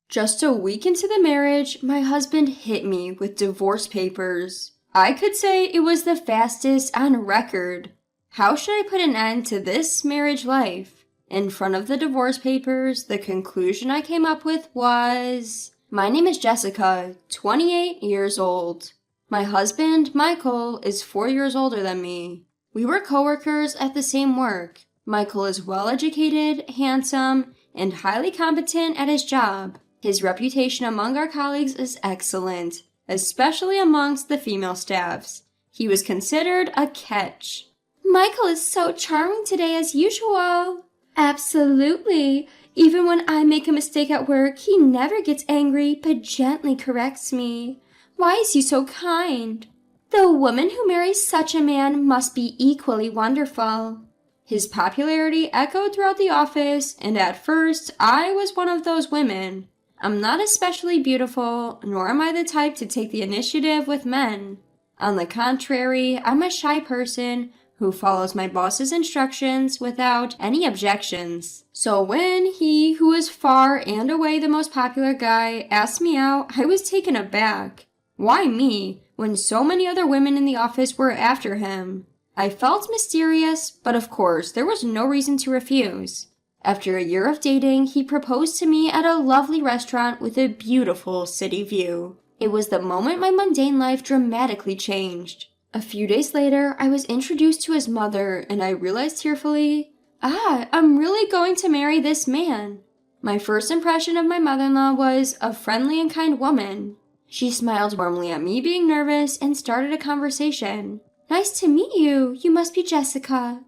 Just a week into the marriage, my husband hit me with divorce papers. I could say it was the fastest on record. How should I put an end to this marriage life? In front of the divorce papers, the conclusion I came up with was, my name is Jessica, 28 years old. My husband, Michael, is 4 years older than me. We were coworkers at the same work. Michael is well-educated, handsome, and highly competent at his job. His reputation among our colleagues is excellent, especially amongst the female staffs. He was considered a catch. Michael is so charming today as usual. Absolutely. Even when I make a mistake at work, he never gets angry but gently corrects me. Why is he so kind? The woman who marries such a man must be equally wonderful. His popularity echoed throughout the office, and at first, I was one of those women. I'm not especially beautiful, nor am I the type to take the initiative with men. On the contrary, I'm a shy person who follows my boss's instructions without any objections. So when he, who is far and away the most popular guy, asked me out, I was taken aback. Why me, when so many other women in the office were after him? I felt mysterious, but of course, there was no reason to refuse. After a year of dating, he proposed to me at a lovely restaurant with a beautiful city view. It was the moment my mundane life dramatically changed. A few days later, I was introduced to his mother, and I realized tearfully, I'm really going to marry this man. My first impression of my mother-in-law was a friendly and kind woman. She smiled warmly at me being nervous and started a conversation. Nice to meet you. You must be Jessica.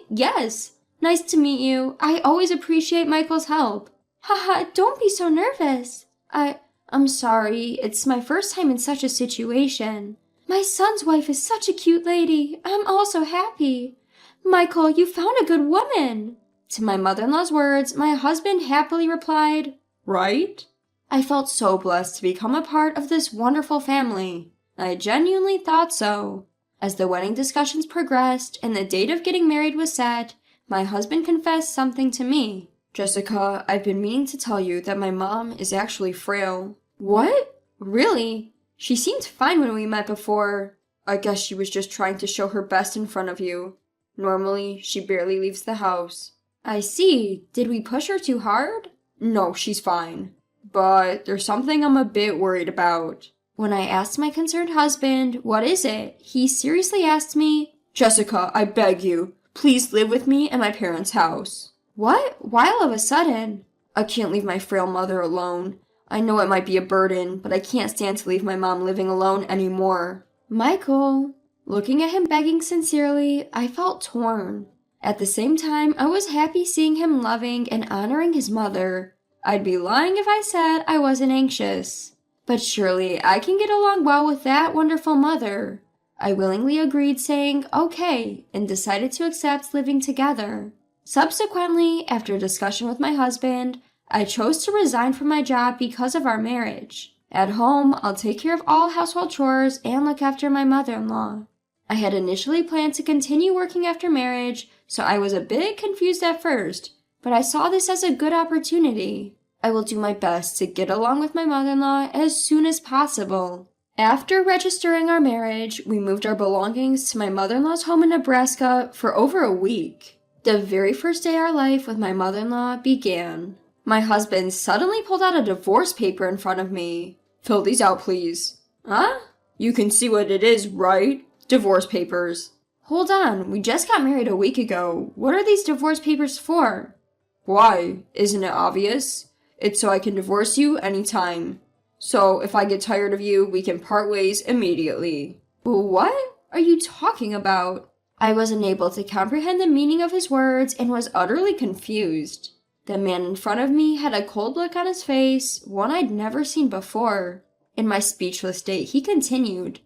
Yes. Nice to meet you. I always appreciate Michael's help. Haha, don't be so nervous. I'm sorry. It's my first time in such a situation. My son's wife is such a cute lady. I'm also happy. Michael, you found a good woman. To my mother-in-law's words, my husband happily replied, Right? I felt so blessed to become a part of this wonderful family. I genuinely thought so. As the wedding discussions progressed and the date of getting married was set, my husband confessed something to me. Jessica, I've been meaning to tell you that my mom is actually frail. What? Really? She seemed fine when we met before. I guess she was just trying to show her best in front of you. Normally, she barely leaves the house. I see. Did we push her too hard? No, she's fine. But there's something I'm a bit worried about. When I asked my concerned husband, what is it, he seriously asked me, Jessica, I beg you, please live with me at my parents' house. What? Why all of a sudden? I can't leave my frail mother alone. I know it might be a burden, but I can't stand to leave my mom living alone anymore. Michael. Looking at him begging sincerely, I felt torn. At the same time, I was happy seeing him loving and honoring his mother. I'd be lying if I said I wasn't anxious. But surely I can get along well with that wonderful mother. I willingly agreed, saying okay, and decided to accept living together. Subsequently, after a discussion with my husband, I chose to resign from my job because of our marriage. At home, I'll take care of all household chores and look after my mother-in-law. I had initially planned to continue working after marriage, so I was a bit confused at first, but I saw this as a good opportunity. I will do my best to get along with my mother-in-law as soon as possible. After registering our marriage, we moved our belongings to my mother-in-law's home in Nebraska for over a week. The very first day our life with my mother-in-law began. My husband suddenly pulled out a divorce paper in front of me. Fill these out, please. Huh? You can see what it is, right? Divorce papers. Hold on, we just got married a week ago. What are these divorce papers for? Why? Isn't it obvious? It's so I can divorce you anytime. So if I get tired of you, we can part ways immediately. What are you talking about? I wasn't able to comprehend the meaning of his words and was utterly confused. The man in front of me had a cold look on his face, one I'd never seen before. In my speechless state, he continued,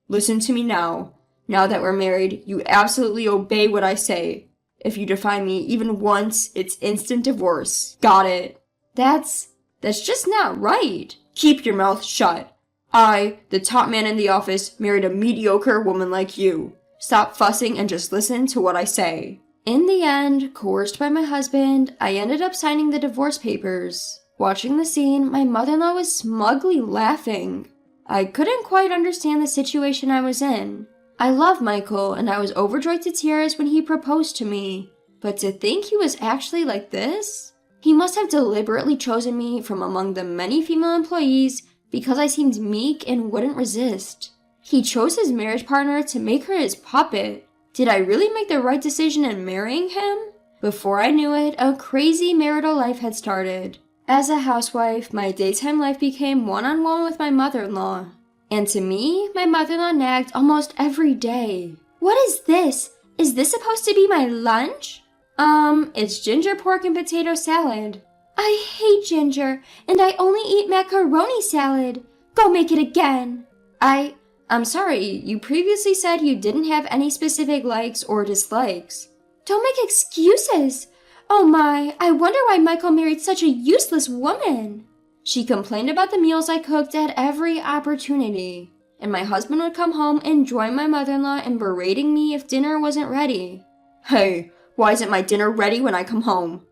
Listen to me now. Now that we're married, you absolutely obey what I say. If you defy me even once, it's instant divorce. Got it? That's just not right. Keep your mouth shut. I, the top man in the office, married a mediocre woman like you. Stop fussing and just listen to what I say. In the end, coerced by my husband, I ended up signing the divorce papers. Watching the scene, my mother-in-law was smugly laughing. I couldn't quite understand the situation I was in. I love Michael, and I was overjoyed to tears when he proposed to me. But to think he was actually like this? He must have deliberately chosen me from among the many female employees because I seemed meek and wouldn't resist. He chose his marriage partner to make her his puppet. Did I really make the right decision in marrying him? Before I knew it, a crazy marital life had started. As a housewife, my daytime life became one-on-one with my mother-in-law. And to me, my mother-in-law nagged almost every day. What is this? Is this supposed to be my lunch? It's ginger pork and potato salad. I hate ginger, and I only eat macaroni salad. Go make it again. I'm sorry, you previously said you didn't have any specific likes or dislikes. Don't make excuses. Oh my, I wonder why Michael married such a useless woman. She complained about the meals I cooked at every opportunity, and my husband would come home and join my mother-in-law in berating me if dinner wasn't ready. Hey, why isn't my dinner ready when I come home?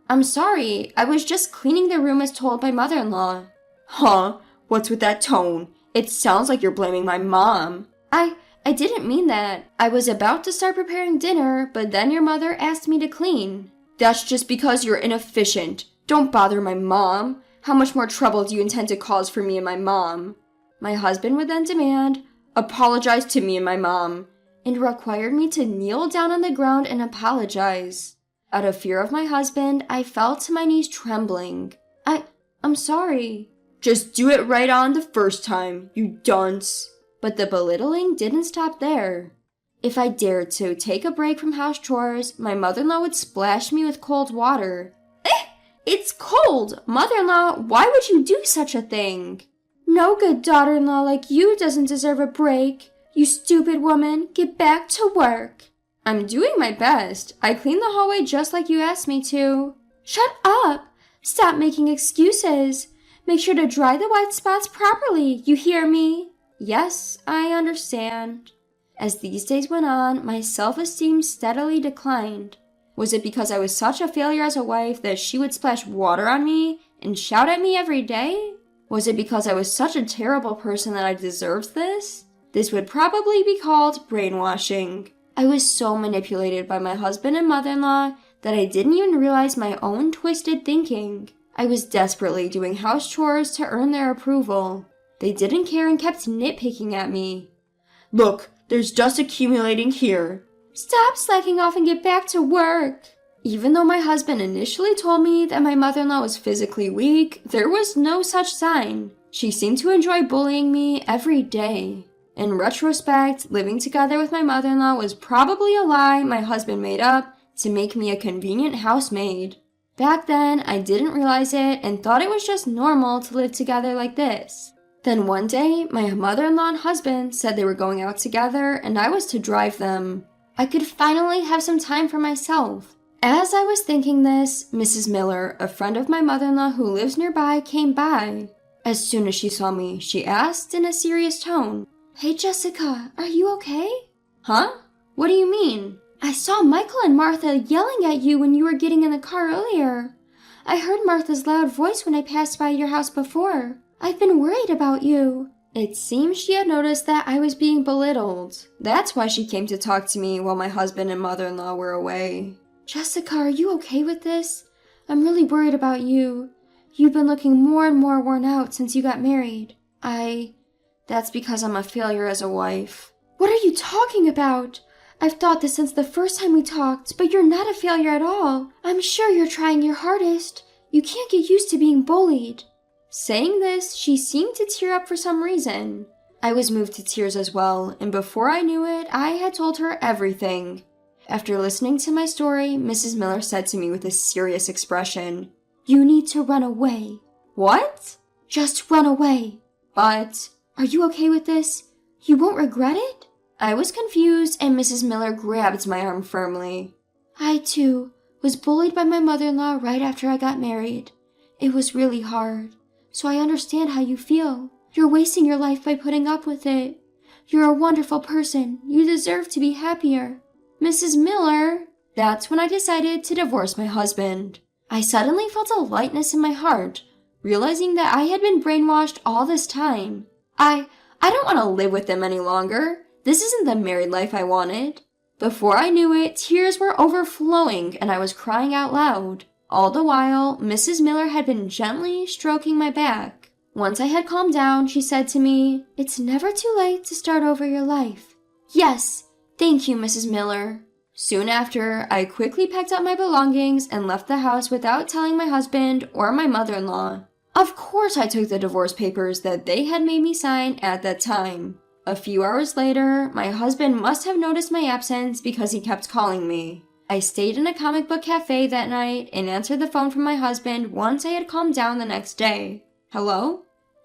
I'm sorry, I was just cleaning the room as told by mother-in-law. Huh? What's with that tone? It sounds like you're blaming my mom. I didn't mean that. I was about to start preparing dinner, but then your mother asked me to clean. That's just because you're inefficient. Don't bother my mom. How much more trouble do you intend to cause for me and my mom? My husband would then demand, apologize to me and my mom, and required me to kneel down on the ground and apologize. Out of fear of my husband, I fell to my knees trembling. I'm sorry. Just do it right on the first time, you dunce. But the belittling didn't stop there. If I dared to take a break from house chores, my mother-in-law would splash me with cold water. It's cold! Mother-in-law, why would you do such a thing? No good daughter-in-law like you doesn't deserve a break. You stupid woman, get back to work. I'm doing my best. I cleaned the hallway just like you asked me to. Shut up! Stop making excuses. Make sure to dry the white spots properly, you hear me? Yes, I understand. As these days went on, my self-esteem steadily declined. Was it because I was such a failure as a wife that she would splash water on me and shout at me every day? Was it because I was such a terrible person that I deserved this? This would probably be called brainwashing. I was so manipulated by my husband and mother-in-law that I didn't even realize my own twisted thinking. I was desperately doing house chores to earn their approval. They didn't care and kept nitpicking at me. Look, there's dust accumulating here. Stop slacking off and get back to work. Even though my husband initially told me that my mother-in-law was physically weak, there was no such sign. She seemed to enjoy bullying me every day. In retrospect, living together with my mother-in-law was probably a lie my husband made up to make me a convenient housemaid. Back then, I didn't realize it and thought it was just normal to live together like this. Then one day, my mother-in-law and husband said they were going out together and I was to drive them. I could finally have some time for myself. As I was thinking this, Mrs. Miller, a friend of my mother-in-law who lives nearby, came by. As soon as she saw me, she asked in a serious tone, Hey Jessica, are you okay? Huh? What do you mean? I saw Michael and Martha yelling at you when you were getting in the car earlier. I heard Martha's loud voice when I passed by your house before. I've been worried about you. It seems she had noticed that I was being belittled. That's why she came to talk to me while my husband and mother-in-law were away. Jessica, are you okay with this? I'm really worried about you. You've been looking more and more worn out since you got married. That's because I'm a failure as a wife. What are you talking about? I've thought this since the first time we talked, but you're not a failure at all. I'm sure you're trying your hardest. You can't get used to being bullied. Saying this, she seemed to tear up for some reason. I was moved to tears as well, and before I knew it, I had told her everything. After listening to my story, Mrs. Miller said to me with a serious expression, You need to run away. What? Just run away. But, are you okay with this? You won't regret it? I was confused, and Mrs. Miller grabbed my arm firmly. I, too, was bullied by my mother-in-law right after I got married. It was really hard. So I understand how you feel. You're wasting your life by putting up with it. You're a wonderful person. You deserve to be happier. Mrs. Miller. That's when I decided to divorce my husband. I suddenly felt a lightness in my heart, realizing that I had been brainwashed all this time. I don't want to live with them any longer. This isn't the married life I wanted. Before I knew it, tears were overflowing and I was crying out loud. All the while, Mrs. Miller had been gently stroking my back. Once I had calmed down, she said to me, "It's never too late to start over your life." Yes, thank you, Mrs. Miller. Soon after, I quickly packed up my belongings and left the house without telling my husband or my mother-in-law. Of course I took the divorce papers that they had made me sign at that time. A few hours later, my husband must have noticed my absence because he kept calling me. I stayed in a comic book cafe that night and answered the phone from my husband once I had calmed down the next day. Hello?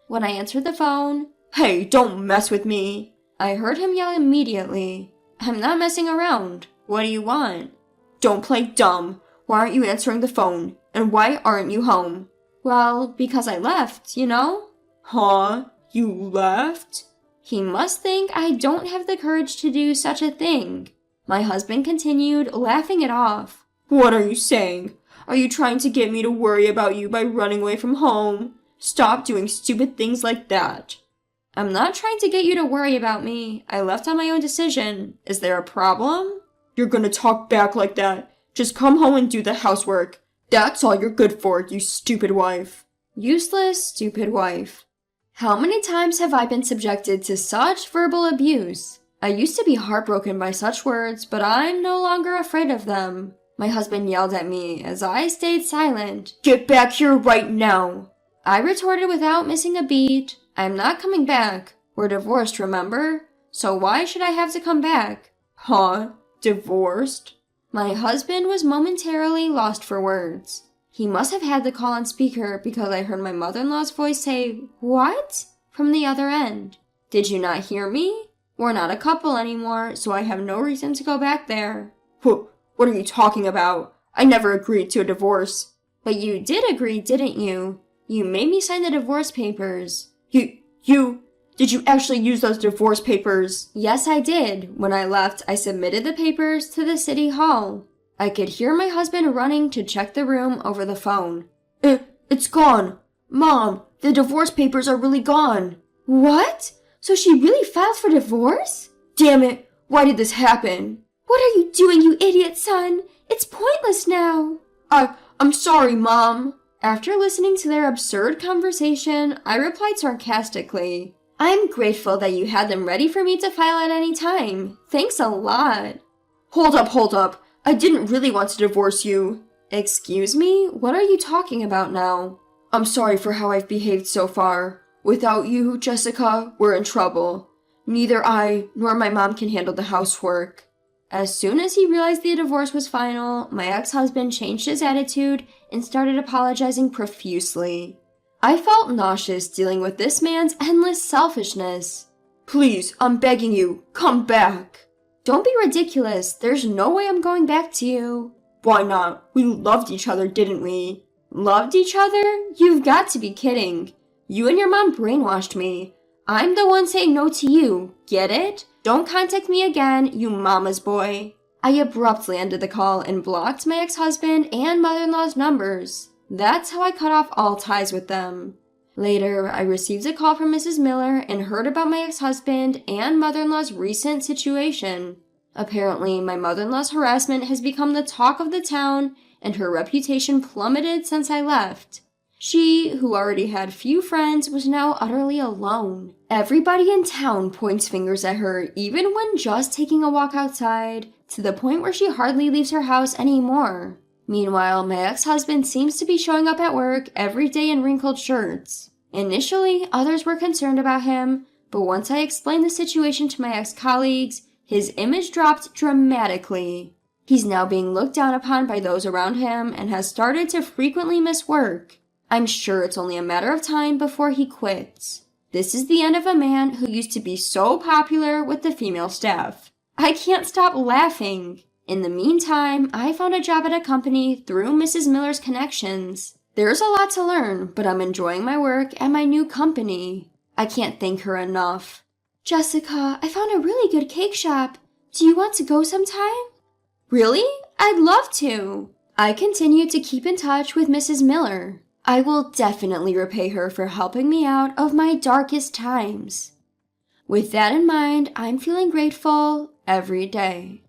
When I answered the phone, "Hey, don't mess with me!" I heard him yell immediately. "I'm not messing around. What do you want?" "Don't play dumb. Why aren't you answering the phone? And why aren't you home?" "Well, because I left, you know?" "Huh? You left?" He must think I don't have the courage to do such a thing. My husband continued, laughing it off. "What are you saying? Are you trying to get me to worry about you by running away from home? Stop doing stupid things like that." "I'm not trying to get you to worry about me. I left on my own decision. Is there a problem?" "You're gonna talk back like that. Just come home and do the housework. That's all you're good for, you stupid wife." Useless, stupid wife. How many times have I been subjected to such verbal abuse? I used to be heartbroken by such words, but I'm no longer afraid of them. My husband yelled at me as I stayed silent. "Get back here right now!" I retorted without missing a beat. "I'm not coming back. We're divorced, remember? So why should I have to come back?" "Huh? Divorced?" My husband was momentarily lost for words. He must have had the call on speaker because I heard my mother-in-law's voice say, "What?" from the other end. "Did you not hear me? We're not a couple anymore, so I have no reason to go back there." What are you talking about? I never agreed to a divorce." "But you did agree, didn't you? You made me sign the divorce papers." Did you actually use those divorce papers?" "Yes, I did. When I left, I submitted the papers to the city hall." I could hear my husband running to check the room over the phone. It's gone. Mom, the divorce papers are really gone." "What? So she really filed for divorce?" "Damn it, why did this happen?" "What are you doing, you idiot son? It's pointless now." I'm sorry, Mom." After listening to their absurd conversation, I replied sarcastically, "I'm grateful that you had them ready for me to file at any time. Thanks a lot." Hold up. I didn't really want to divorce you." "Excuse me? What are you talking about now?" "I'm sorry for how I've behaved so far. Without you, Jessica, we're in trouble. Neither I nor my mom can handle the housework." As soon as he realized the divorce was final, my ex-husband changed his attitude and started apologizing profusely. I felt nauseous dealing with this man's endless selfishness. "Please, I'm begging you, come back." "Don't be ridiculous. There's no way I'm going back to you." "Why not? We loved each other, didn't we?" "Loved each other? You've got to be kidding. You and your mom brainwashed me. I'm the one saying no to you. Get it? Don't contact me again, you mama's boy." I abruptly ended the call and blocked my ex-husband and mother-in-law's numbers. That's how I cut off all ties with them. Later, I received a call from Mrs. Miller and heard about my ex-husband and mother-in-law's recent situation. Apparently, my mother-in-law's harassment has become the talk of the town, and her reputation plummeted since I left. She, who already had few friends, was now utterly alone. Everybody in town points fingers at her, even when just taking a walk outside, to the point where she hardly leaves her house anymore. Meanwhile, my ex-husband seems to be showing up at work every day in wrinkled shirts. Initially, others were concerned about him, but once I explained the situation to my ex-colleagues, his image dropped dramatically. He's now being looked down upon by those around him and has started to frequently miss work. I'm sure it's only a matter of time before he quits. This is the end of a man who used to be so popular with the female staff. I can't stop laughing. In the meantime, I found a job at a company through Mrs. Miller's connections. There's a lot to learn, but I'm enjoying my work at my new company. I can't thank her enough. "Jessica, I found a really good cake shop. Do you want to go sometime?" "Really? I'd love to." I continue to keep in touch with Mrs. Miller. I will definitely repay her for helping me out of my darkest times. With that in mind, I'm feeling grateful every day.